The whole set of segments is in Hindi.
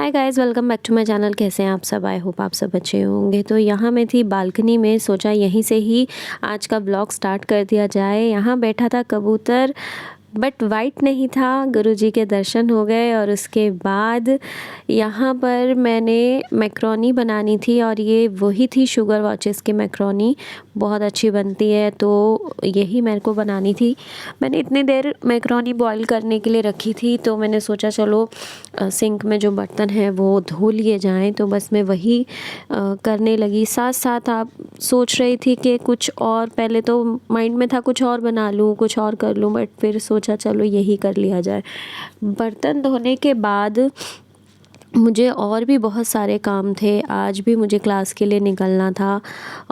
Hi guys, welcome back to my channel. कैसे हैं आप सब? आई होप आप सब अच्छे होंगे। तो यहाँ मैं थी बालकनी में, सोचा यहीं से ही आज का ब्लॉग स्टार्ट कर दिया जाए। यहाँ बैठा था कबूतर, बट वाइट नहीं था। गुरुजी के दर्शन हो गए और उसके बाद यहाँ पर मैंने मैक्रोनी बनानी थी और ये वही थी शुगर वॉचेस की मैक्रोनी। बहुत अच्छी बनती है, तो यही मेरे को बनानी थी। मैंने इतनी देर मैक्रोनी बॉईल करने के लिए रखी थी, तो मैंने सोचा चलो सिंक में जो बर्तन हैं वो धो लिए जाएं। तो बस मैं वही करने लगी। साथ साथ आप सोच रही थी कि कुछ और, पहले तो माइंड में था कुछ और बना लूँ, कुछ और कर लूँ, बट फिर सोचा चलो यही कर लिया जाए। बर्तन धोने के बाद मुझे और भी बहुत सारे काम थे। आज भी मुझे क्लास के लिए निकलना था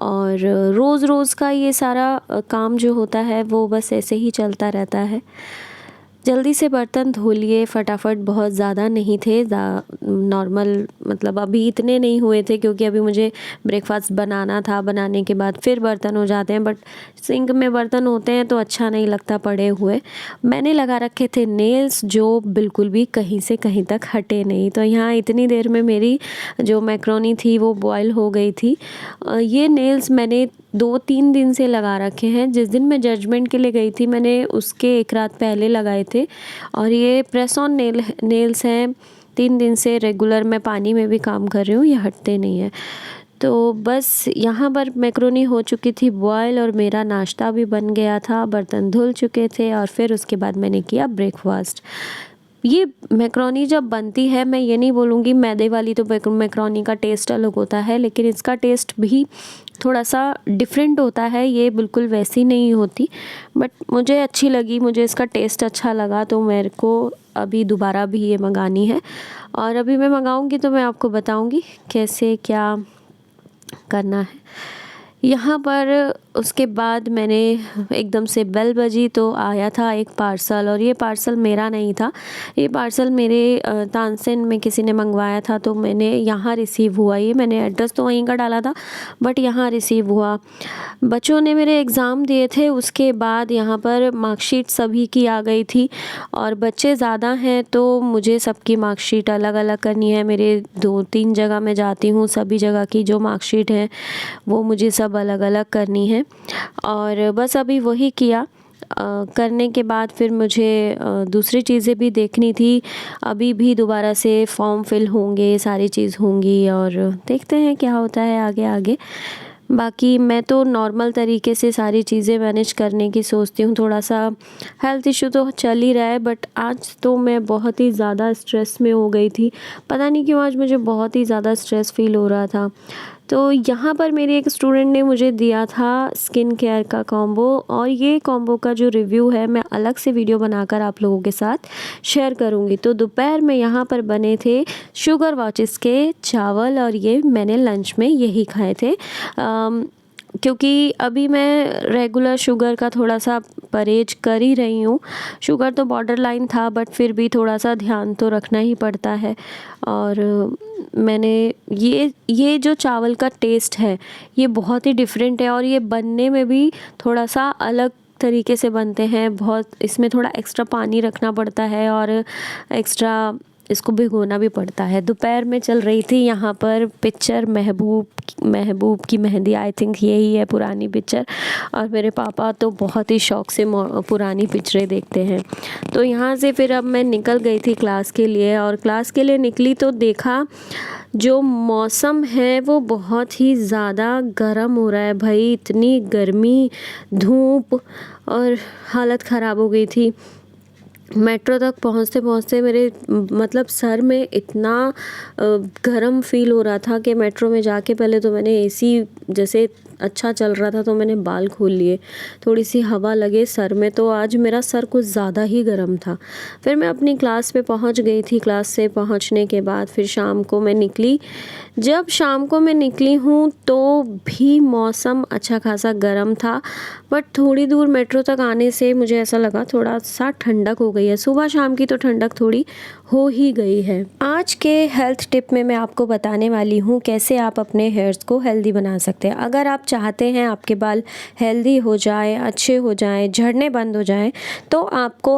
और रोज़ रोज़ का ये सारा काम जो होता है वो बस ऐसे ही चलता रहता है। जल्दी से बर्तन धो लिए फटाफट। बहुत ज़्यादा नहीं थे, नॉर्मल, मतलब अभी इतने नहीं हुए थे क्योंकि अभी मुझे ब्रेकफास्ट बनाना था। बनाने के बाद फिर बर्तन हो जाते हैं, बट सिंक में बर्तन होते हैं तो अच्छा नहीं लगता पड़े हुए। मैंने लगा रखे थे नेल्स, जो बिल्कुल भी कहीं से कहीं तक हटे नहीं। तो यहाँ इतनी देर में मेरी जो मैक्रोनी थी वो बॉयल हो गई थी। ये नेल्स मैंने 2-3 दिन से लगा रखे हैं। जिस दिन मैं जजमेंट के लिए गई थी मैंने उसके एक रात पहले लगाए थे और ये प्रेस ऑन नेल्स हैं। 3 दिन से रेगुलर मैं पानी में भी काम कर रही हूँ, ये हटते नहीं है। तो बस यहाँ पर मैक्रोनी हो चुकी थी बॉयल और मेरा नाश्ता भी बन गया था, बर्तन धुल चुके थे और फिर उसके बाद मैंने किया ब्रेकफास्ट। ये मैक्रोनी जब बनती है, मैं ये नहीं बोलूँगी मैदे वाली तो मैक्रोनी का टेस्ट अलग होता है, लेकिन इसका टेस्ट भी थोड़ा सा डिफरेंट होता है। ये बिल्कुल वैसी नहीं होती, बट मुझे अच्छी लगी, मुझे इसका टेस्ट अच्छा लगा, तो मेरे को अभी दोबारा भी ये मंगानी है। और अभी मैं मंगाऊंगी तो मैं आपको बताऊंगी कैसे क्या करना है। यहाँ पर उसके बाद मैंने एकदम से बेल बजी तो आया था एक पार्सल, और ये पार्सल मेरा नहीं था। ये पार्सल मेरे तानसेन में किसी ने मंगवाया था, तो मैंने यहाँ रिसीव हुआ। ये मैंने एड्रेस तो वहीं का डाला था, बट यहाँ रिसीव हुआ। बच्चों ने मेरे एग्ज़ाम दिए थे, उसके बाद यहाँ पर मार्कशीट सभी की आ गई थी और बच्चे ज़्यादा हैं तो मुझे सबकी मार्कशीट अलग अलग करनी है। मेरे 2-3 जगह मैं जाती हूँ, सभी जगह की जो मार्कशीट है वो मुझे सब अलग अलग करनी है। और बस अभी वही किया। करने के बाद फिर मुझे दूसरी चीज़ें भी देखनी थी। अभी भी दोबारा से फॉर्म फिल होंगे, सारी चीज़ होंगी और देखते हैं क्या होता है आगे आगे। बाकी मैं तो नॉर्मल तरीके से सारी चीज़ें मैनेज करने की सोचती हूँ। थोड़ा सा हेल्थ इशू तो चल ही रहा है, बट आज तो मैं बहुत ही ज़्यादा स्ट्रेस में हो गई थी। पता नहीं क्यों आज मुझे बहुत ही ज़्यादा स्ट्रेस फील हो रहा था। तो यहाँ पर मेरी एक स्टूडेंट ने मुझे दिया था स्किन केयर का कॉम्बो, और ये कॉम्बो का जो रिव्यू है मैं अलग से वीडियो बनाकर आप लोगों के साथ शेयर करूँगी। तो दोपहर में यहाँ पर बने थे शुगर वॉचेस के चावल, और ये मैंने लंच में यही खाए थे। क्योंकि अभी मैं रेगुलर शुगर का थोड़ा सा परहेज कर ही रही हूँ। शुगर तो बॉर्डर लाइन था, बट फिर भी थोड़ा सा ध्यान तो रखना ही पड़ता है। और मैंने ये जो चावल का टेस्ट है ये बहुत ही डिफरेंट है, और ये बनने में भी थोड़ा सा अलग तरीके से बनते हैं। बहुत इसमें थोड़ा एक्स्ट्रा पानी रखना पड़ता है और एक्स्ट्रा इसको भिगोना भी पड़ता है। दोपहर में चल रही थी यहाँ पर पिक्चर महबूब की मेहंदी, आई थिंक यही है पुरानी पिक्चर, और मेरे पापा तो बहुत ही शौक़ से पुरानी पिक्चरें देखते हैं। तो यहाँ से फिर अब मैं निकल गई थी क्लास के लिए, और क्लास के लिए निकली तो देखा जो मौसम है वो बहुत ही ज़्यादा गर्म हो रहा है भाई। इतनी गर्मी, धूप, और हालत ख़राब हो गई थी। मेट्रो तक पहुँचते पहुँचते मेरे मतलब सर में इतना गर्म फील हो रहा था कि मेट्रो में जाके पहले तो मैंने एसी, जैसे अच्छा चल रहा था तो मैंने बाल खोल लिए, थोड़ी सी हवा लगे सर में। तो आज मेरा सर कुछ ज़्यादा ही गर्म था। फिर मैं अपनी क्लास पे पहुँच गई थी। क्लास से पहुँचने के बाद फिर शाम को मैं निकली। जब शाम को मैं निकली हूँ तो भी मौसम अच्छा खासा गर्म था, बट थोड़ी दूर मेट्रो तक आने से मुझे ऐसा लगा थोड़ा सा ठंडक हो गई है। सुबह शाम की तो ठंडक थोड़ी हो ही गई है। आज के हेल्थ टिप में मैं आपको बताने वाली हूँ कैसे आप अपने हेयर्स को हेल्दी बना सकते हैं। अगर आप चाहते हैं आपके बाल हेल्दी हो जाए, अच्छे हो जाएं, झड़ने बंद हो जाएं, तो आपको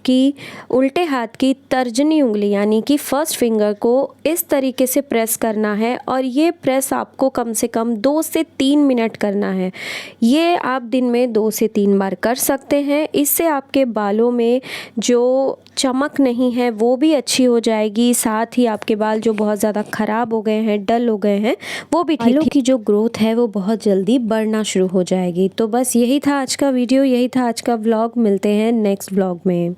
आपकी उल्टे हाथ की तर्जनी उंगली यानी कि फर्स्ट फिंगर को इस तरीके से प्रेस करना है और ये प्रेस आपको कम से कम 2 से 3 मिनट करना है। ये आप दिन में 2 से 3 बार कर सकते हैं। इससे आपके बालों में जो चमक नहीं है वो भी अच्छी हो जाएगी, साथ ही आपके बाल जो बहुत ज़्यादा ख़राब हो गए हैं, डल हो गए हैं, वो भी बालों की जो ग्रोथ है वो बहुत जल्दी बढ़ना शुरू हो जाएगी। तो बस यही था आज का वीडियो, यही था आज का व्लॉग। मिलते हैं नेक्स्ट व्लॉग में।